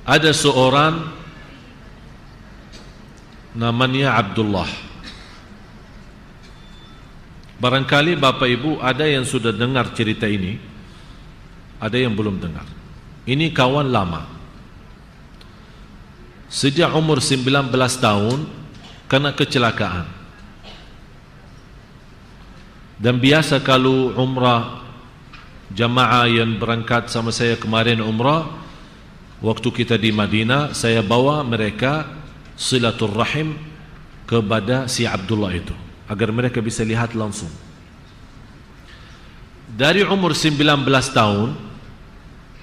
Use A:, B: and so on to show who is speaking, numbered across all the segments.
A: Ada seorang namanya Abdullah. Barangkali Bapak Ibu ada yang sudah dengar cerita ini, ada yang belum dengar. Ini kawan lama. Sejak umur 19 tahun kena kecelakaan. Dan biasa kalau umrah jamaah yang berangkat sama saya kemarin umrah, waktu kita di Madinah, saya bawa mereka silaturrahim kepada si Abdullah itu, agar mereka bisa lihat langsung. Dari umur 19 tahun,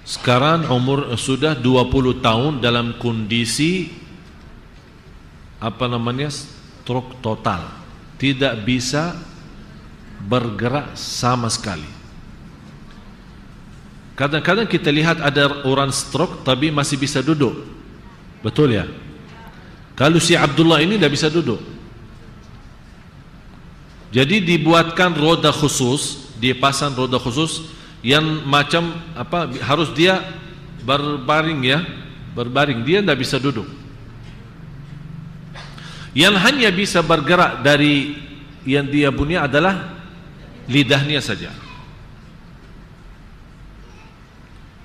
A: sekarang umur sudah 20 tahun dalam kondisi stroke total, tidak bisa bergerak sama sekali. Kadang-kadang kita lihat ada orang stroke tapi masih bisa duduk, betul ya? Kalau si Abdullah ini tidak bisa duduk, jadi dibuatkan roda khusus, dia pasang roda khusus yang macam apa, harus dia berbaring ya, berbaring, dia tidak bisa duduk. Yang hanya bisa bergerak dari yang dia punya adalah lidahnya saja.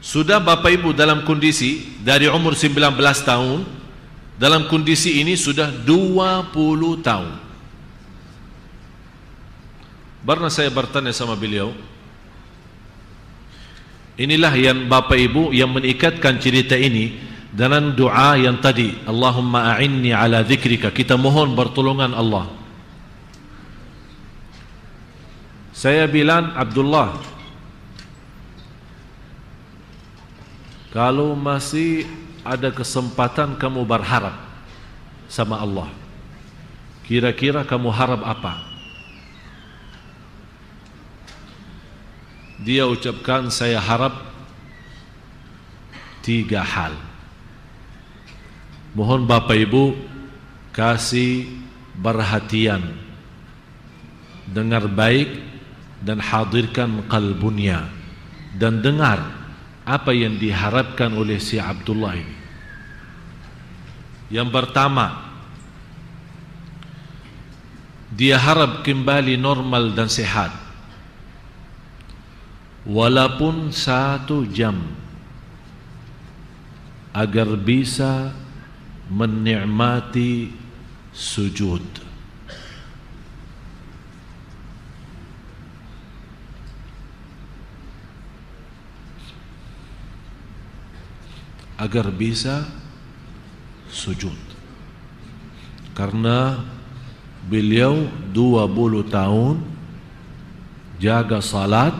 A: Sudah Bapak Ibu dalam kondisi dari umur 19 tahun, dalam kondisi ini sudah 20 tahun. Pernah saya bertanya sama beliau, inilah yang Bapak Ibu yang mengikatkan cerita ini dengan doa yang tadi, Allahumma a'inni ala dzikrika, kita mohon pertolongan Allah. Saya bilang, Abdullah, kalau masih ada kesempatan kamu berharap sama Allah, kira-kira kamu harap apa? Dia ucapkan, saya harap 3 hal. Mohon Bapak Ibu kasih perhatian, dengar baik dan hadirkan qalbunya, dan dengar apa yang diharapkan oleh si Abdullah ini. Yang pertama, dia harap kembali normal dan sehat, walaupun 1 jam, agar bisa menikmati sujud. Agar bisa sujud, karena beliau 20 tahun jaga salat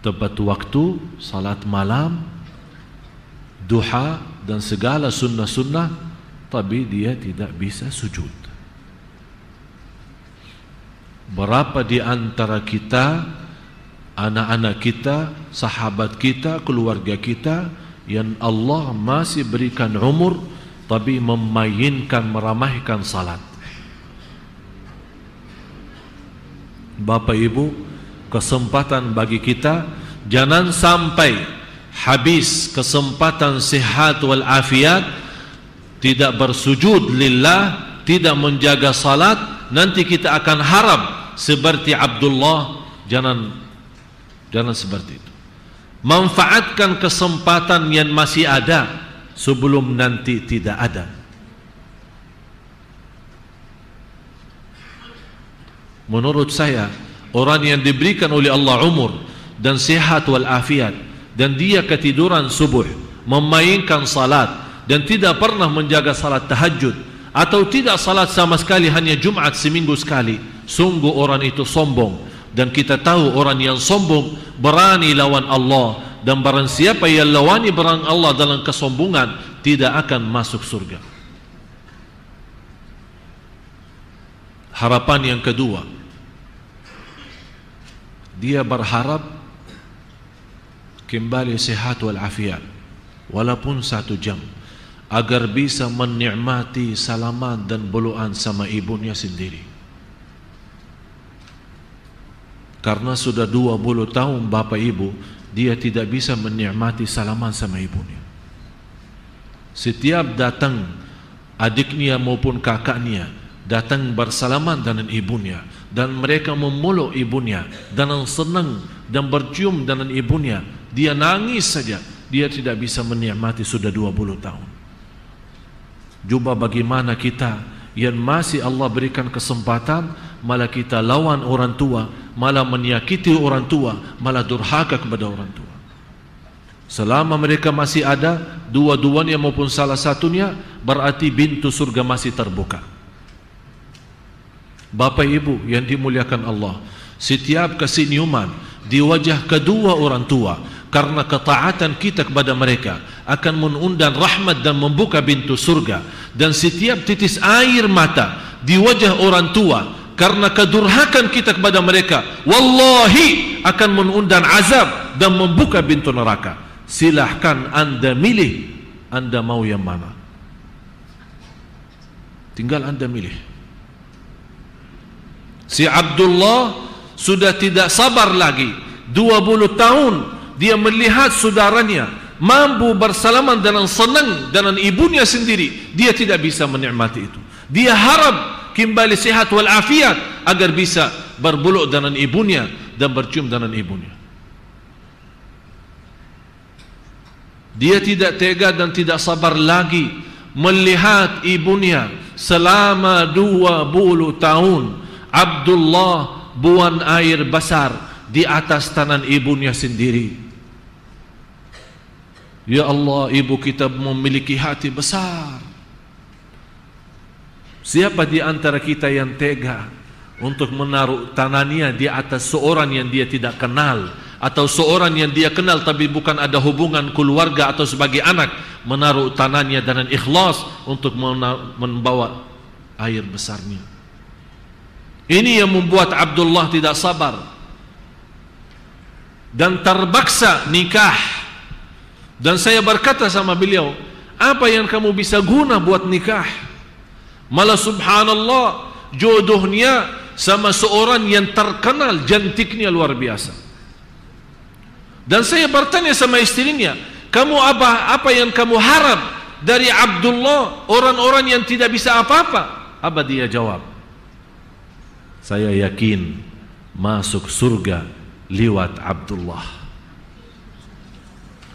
A: tepat waktu, salat malam, duha dan segala sunnah-sunnah, tapi dia tidak bisa sujud. Berapa di antara kita, anak-anak kita, sahabat kita, keluarga kita yang Allah masih berikan umur tapi memainkan, meramaikan salat. Bapak Ibu, kesempatan bagi kita, jangan sampai habis kesempatan sehat wal afiat tidak bersujud lillah, tidak menjaga salat, nanti kita akan harap seperti Abdullah. Jangan seperti itu. Manfaatkan kesempatan yang masih ada sebelum nanti tidak ada. Menurut saya, orang yang diberikan oleh Allah umur dan sehat wal afiat, dan dia ketiduran subuh, memainkan salat, dan tidak pernah menjaga salat tahajud, atau tidak salat sama sekali, hanya Jumat seminggu sekali, sungguh orang itu sombong. Dan kita tahu orang yang sombong berani lawan Allah, dan barang siapa yang lawani barang Allah dalam kesombongan tidak akan masuk surga. Harapan yang kedua, dia berharap kembali sehat wal afiat, walaupun 1 jam, agar bisa menikmati salaman dan beluan sama ibunya sendiri. Karena sudah 20 tahun Bapak Ibu, dia tidak bisa menikmati salaman sama ibunya. Setiap datang adiknya maupun kakaknya datang bersalaman dengan ibunya, dan mereka memeluk ibunya dan senang dan bercium dengan ibunya, dia nangis saja. Dia tidak bisa menikmati sudah 20 tahun. Cuba bagaimana kita yang masih Allah berikan kesempatan, malah kita lawan orang tua, malah menyakiti orang tua, malah durhaka kepada orang tua. Selama mereka masih ada, dua-duanya maupun salah satunya, berarti pintu surga masih terbuka. Bapak Ibu yang dimuliakan Allah, setiap kesenyuman di wajah kedua orang tua karena ketaatan kita kepada mereka akan mengundang rahmat dan membuka pintu surga. Dan setiap titis air mata di wajah orang tua karena kedurhakan kita kepada mereka, wallahi akan mengundang azab dan membuka pintu neraka. Silahkan Anda milih, Anda mau yang mana. Tinggal Anda milih. Si Abdullah sudah tidak sabar lagi. 20 tahun dia melihat saudaranya mampu bersalaman dengan senang dengan ibunya sendiri. Dia tidak bisa menikmati itu. Dia harap kembali sehat walafiat agar bisa berbuluk dengan ibunya dan bercium dengan ibunya. Dia tidak tega dan tidak sabar lagi melihat ibunya selama 20 tahun Abdullah buang air besar di atas tangan ibunya sendiri. Ya Allah, ibu kita memiliki hati besar. Siapa di antara kita yang tega untuk menaruh tangannya di atas seorang yang dia tidak kenal, atau seorang yang dia kenal tapi bukan ada hubungan keluarga atau sebagai anak, menaruh tangannya dengan ikhlas untuk membawa air besarnya? Ini yang membuat Abdullah tidak sabar dan terpaksa nikah. Dan saya berkata sama beliau, apa yang kamu bisa guna buat nikah? Malah subhanallah, jodohnya sama seorang yang terkenal, cantiknya luar biasa. Dan saya bertanya sama istrinya, kamu apa yang kamu harap dari Abdullah, orang-orang yang tidak bisa apa-apa? Apa dia jawab? Saya yakin masuk surga lewat Abdullah.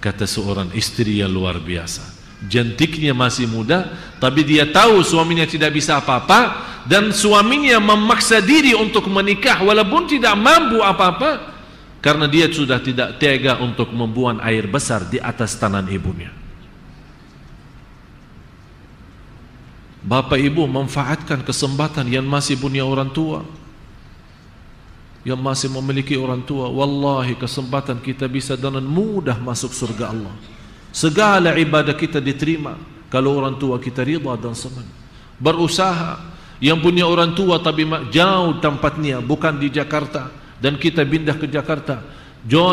A: Kata seorang istri yang luar biasa, cantiknya masih muda, tapi dia tahu suaminya tidak bisa apa-apa, dan suaminya memaksa diri untuk menikah walaupun tidak mampu apa-apa, karena dia sudah tidak tega untuk membuang air besar di atas tangan ibunya. Bapak Ibu manfaatkan kesempatan yang masih punya orang tua, yang masih memiliki orang tua. Wallahi kesempatan kita bisa dengan mudah masuk surga Allah. Segala ibadah kita diterima kalau orang tua kita ridha dan senang. Berusaha, yang punya orang tua tapi jauh tempatnya, bukan di Jakarta, dan kita pindah ke Jakarta,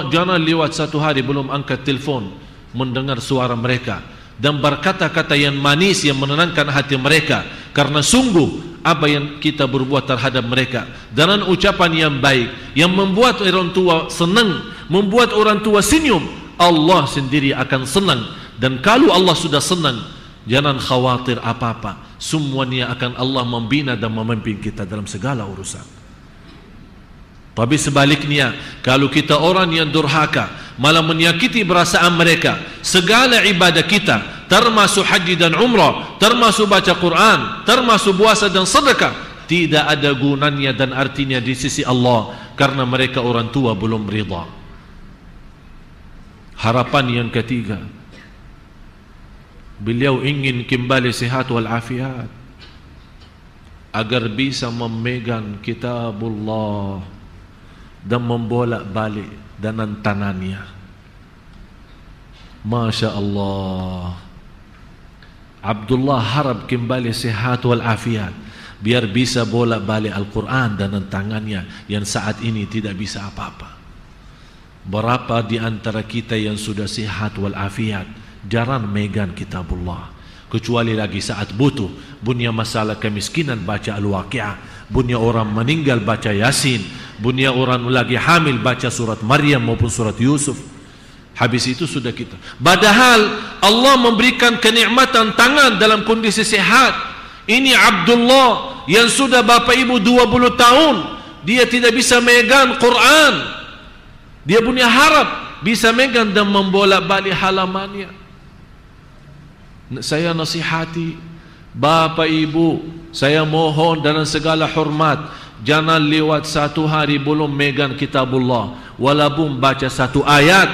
A: jangan lewat satu hari belum angkat telefon mendengar suara mereka dan berkata-kata yang manis yang menenangkan hati mereka, karena sungguh apa yang kita berbuat terhadap mereka dengan ucapan yang baik yang membuat orang tua senang, membuat orang tua senyum, Allah sendiri akan senang. Dan kalau Allah sudah senang, jangan khawatir apa-apa, semuanya akan Allah membina dan memimpin kita dalam segala urusan. Tapi sebaliknya, kalau kita orang yang durhaka, malah menyakiti perasaan mereka, segala ibadah kita termasuk haji dan umrah, termasuk baca Quran, termasuk puasa dan sedekah, tidak ada gunanya dan artinya di sisi Allah, karena mereka orang tua belum ridha. Harapan yang ketiga, beliau ingin kembali sehat walafiat agar bisa memegang kitabullah dan membolak-balik dengan tangannya. Masya Allah, Abdullah harap kembali sehat walafiat biar bisa bolak-balik Al-Quran dengan tangannya yang saat ini tidak bisa apa-apa. Berapa di antara kita yang sudah sehat walafiat jarang megang kitabullah, kecuali lagi saat butuh, punya masalah kemiskinan baca Al-Waqi'ah, punya orang meninggal baca Yasin, Bunia orang lagi hamil baca surat Maryam maupun surat Yusuf. Habis itu sudah kita. Padahal Allah memberikan kenikmatan tangan dalam kondisi sehat. Ini Abdullah yang sudah bapa ibu 20 tahun, dia tidak bisa megang Quran. Dia punya harap bisa megang dan membolak-balik halamannya. Saya nasihati bapa ibu, saya mohon dengan segala hormat, jangan lewat satu hari belum megang kitabullah, walaupun baca satu ayat.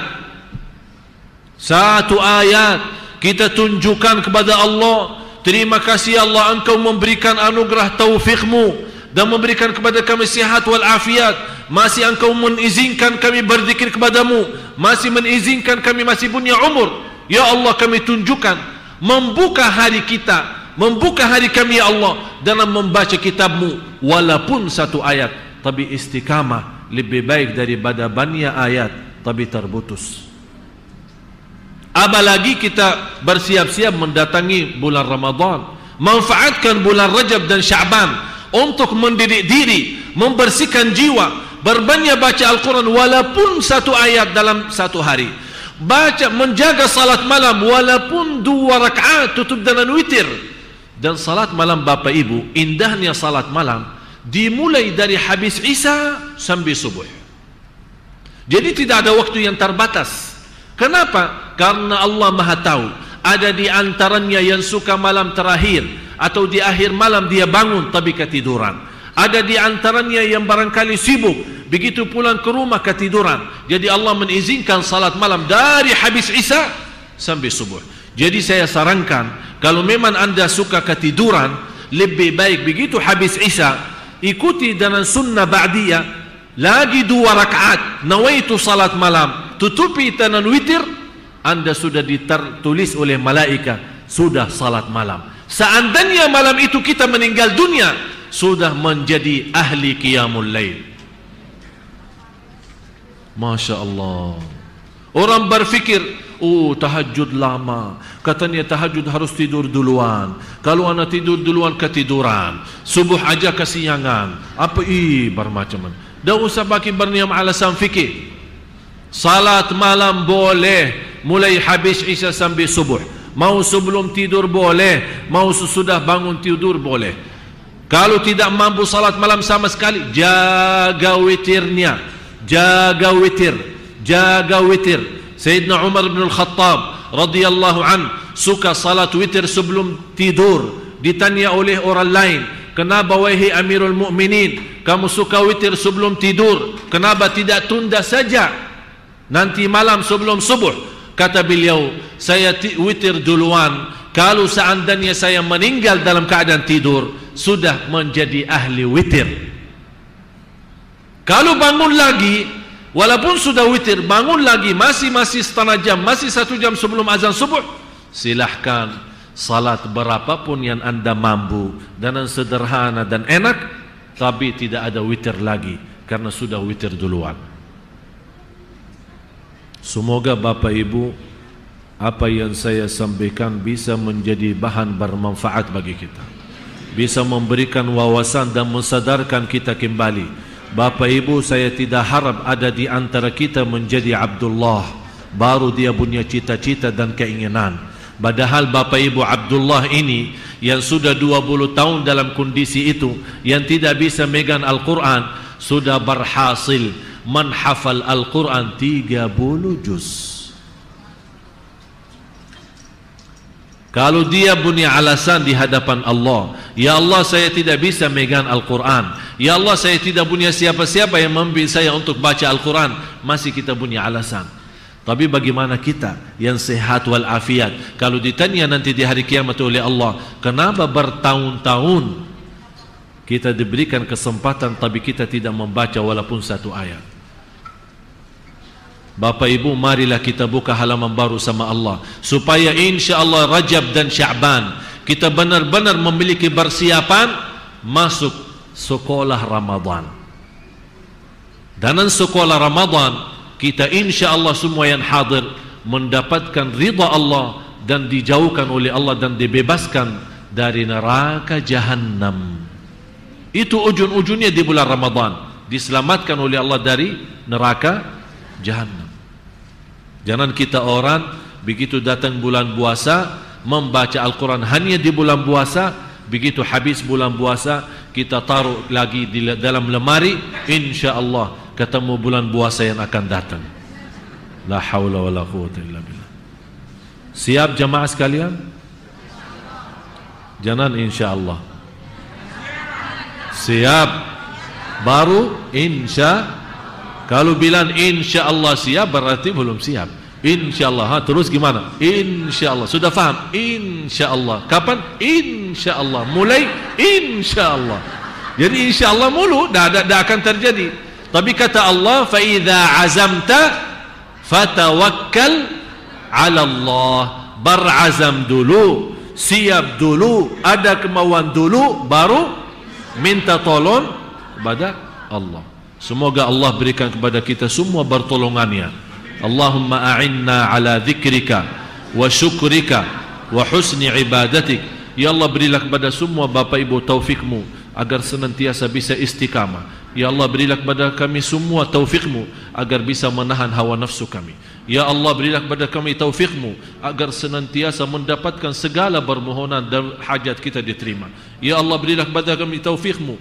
A: Satu ayat kita tunjukkan kepada Allah, terima kasih Allah, engkau memberikan anugerah taufikmu dan memberikan kepada kami sihat wal afiat. Masih engkau mengizinkan kami berzikir kepadamu, masih mengizinkan kami masih punya umur. Ya Allah, kami tunjukkan, membuka hari kita, membuka hari kami ya Allah dalam membaca kitabmu, walaupun satu ayat, tapi istiqamah lebih baik daripada banyak ayat tapi terputus. Apalagi kita bersiap-siap mendatangi bulan Ramadan. Manfaatkan bulan Rajab dan Sya'ban untuk mendidik diri, membersihkan jiwa, berbanyak baca Al-Quran walaupun satu ayat dalam satu hari. Baca, menjaga salat malam walaupun 2 rakaat, tutup dengan witir. Dan salat malam bapa ibu, indahnya salat malam dimulai dari habis Isya sampai subuh. Jadi tidak ada waktu yang terbatas. Kenapa? Karena Allah Maha tahu. Ada di antaranya yang suka malam terakhir atau di akhir malam dia bangun tapi ketiduran. Ada di antaranya yang barangkali sibuk, begitu pulang ke rumah ketiduran. Jadi Allah mengizinkan salat malam dari habis Isya sampai subuh. Jadi saya sarankan, kalau memang anda suka ketiduran, lebih baik begitu habis Isya ikuti dengan sunnah ba'diyah, lagi 2 rakaat, nawaitu salat malam, tutupi dengan witir, anda sudah ditulis oleh malaikat sudah salat malam. Seandainya malam itu kita meninggal dunia, sudah menjadi ahli qiyamul lail. Masya Allah. Orang berfikir, oh tahajud lama, katanya tahajud harus tidur duluan, kalau anak tidur duluan ketiduran, subuh aja kesiangan, apa bermacam-macam. Dah usah pakai berniam alasan fikir. Salat malam boleh mulai habis Isya sampai subuh. Mau sebelum tidur boleh, mau sesudah bangun tidur boleh. Kalau tidak mampu salat malam sama sekali, jaga witirnya. Jaga witir, jaga witir. Sayyidina Umar bin Al-Khattab radhiyallahu an suka salat witir sebelum tidur. Ditanya oleh orang lain, kenapa wahai Amirul Mukminin kamu suka witir sebelum tidur? Kenapa tidak tunda saja nanti malam sebelum subuh? Kata beliau, saya witir duluan. Kalau seandainya saya meninggal dalam keadaan tidur, sudah menjadi ahli witir. Kalau bangun lagi, walaupun sudah witir, bangun lagi masih setengah jam, masih 1 jam sebelum azan subuh, silahkan salat berapapun yang anda mampu, dengan sederhana dan enak, tapi tidak ada witir lagi karena sudah witir duluan. Semoga Bapak Ibu, apa yang saya sampaikan bisa menjadi bahan bermanfaat bagi kita, bisa memberikan wawasan dan mensadarkan kita kembali. Bapak Ibu, saya tidak harap ada di antara kita menjadi Abdullah baru dia punya cita-cita dan keinginan. Padahal Bapak Ibu Abdullah ini yang sudah 20 tahun dalam kondisi itu, yang tidak bisa megang Al-Quran, sudah berhasil menghafal Al-Quran 30 juz. Kalau dia punya alasan di hadapan Allah, ya Allah saya tidak bisa megang Al-Quran, ya Allah saya tidak punya siapa-siapa yang membimbing saya untuk baca Al-Quran, masih kita punya alasan. Tapi bagaimana kita yang sehat wal afiat, kalau ditanya nanti di hari kiamat oleh Allah, kenapa bertahun-tahun kita diberikan kesempatan tapi kita tidak membaca walaupun satu ayat? Bapak Ibu, marilah kita buka halaman baru sama Allah, supaya insya Allah Rajab dan Sya'ban kita benar-benar memiliki persiapan masuk sekolah Ramadan. Dalam sekolah Ramadan kita insya Allah semua yang hadir mendapatkan ridha Allah dan dijauhkan oleh Allah dan dibebaskan dari neraka Jahannam. Itu ujung-ujungnya di bulan Ramadan. diselamatkan oleh Allah dari neraka Jahannam. Jangan kita orang begitu datang bulan puasa membaca Al-Quran hanya di bulan puasa, begitu habis bulan puasa kita taruh lagi di dalam lemari, insya-Allah ketemu bulan puasa yang akan datang. La haula wala quwwata illa billah. Siap jamaah sekalian? Jangan insya-Allah. Siap. Baru insya. Kalau bilang insya-Allah siap berarti belum siap. Insya-Allah. Terus gimana? Insya-Allah. Sudah faham? Insya-Allah. Kapan? Insya-Allah. Mulai insya-Allah. Jadi insya-Allah mulu dah akan terjadi. Tapi kata Allah, fa idza azamta fatawakkal 'ala Allah. Berazam dulu, siap dulu, ada kemauan dulu, baru minta tolong kepada Allah. Semoga Allah berikan kepada kita semua pertolongannya. Allahumma a'inna ala dzikrika wa syukrika wa husni ibadatik. Ya Allah, berilah kepada semua bapa ibu taufikmu agar senantiasa bisa istiqamah. Ya Allah, berilah kepada kami semua taufikmu agar bisa menahan hawa nafsu kami. Ya Allah, berilah kepada kami taufikmu agar senantiasa mendapatkan segala permohonan dan hajat kita diterima. Ya Allah, berilah kepada kami taufikmu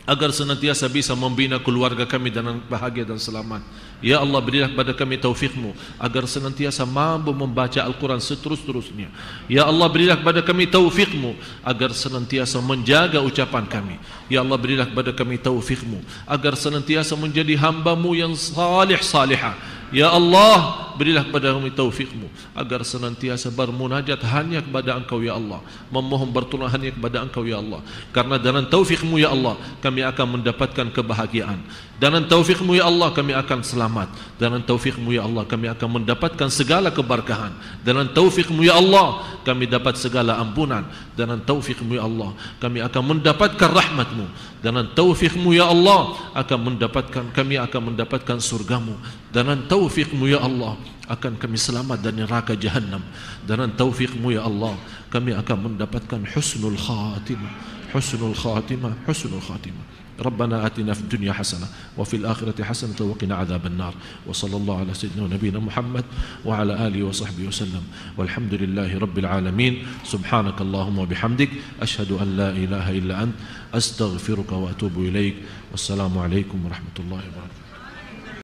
A: agar senantiasa bisa membina keluarga kami dengan bahagia dan selamat. Ya Allah, berilah kepada kami taufikmu agar senantiasa mampu membaca Al-Quran seterus-terusnya. Ya Allah, berilah kepada kami taufikmu agar senantiasa menjaga ucapan kami. Ya Allah, berilah kepada kami taufikmu agar senantiasa menjadi hamba-Mu yang salih-salihah. Ya Allah, berilah kepada kami taufikmu agar senantiasa bermunajat hanya kepada Engkau ya Allah, memohon pertolongan hanya kepada Engkau ya Allah. Karena dengan taufikmu ya Allah kami akan mendapatkan kebahagiaan. Dengan taufikmu ya Allah kami akan selamat. Dengan taufikmu ya Allah kami akan mendapatkan segala keberkahan. Dengan taufikmu ya Allah kami dapat segala ampunan. Dengan taufikmu ya Allah kami akan mendapatkan rahmatmu. Dengan taufikmu ya Allah kami akan mendapatkan surgamu. Dengan taufikmu ya Allah akan kami selamat dari neraka Jahannam. Dengan taufikmu ya Allah kami akan mendapatkan husnul khatimah. Husnul khatimah, husnul khatimah. ربنا آتنا في الدنيا حسنة وفي الآخرة حسنة وقنا عذاب النار وصلى الله على سيدنا ونبينا محمد وعلى آله وصحبه وسلم والحمد لله رب العالمين. سبحانك اللهم وبحمدك أشهد أن لا إله إلا أنت أستغفرك وأتوب إليك والسلام عليكم ورحمة الله وبركاته.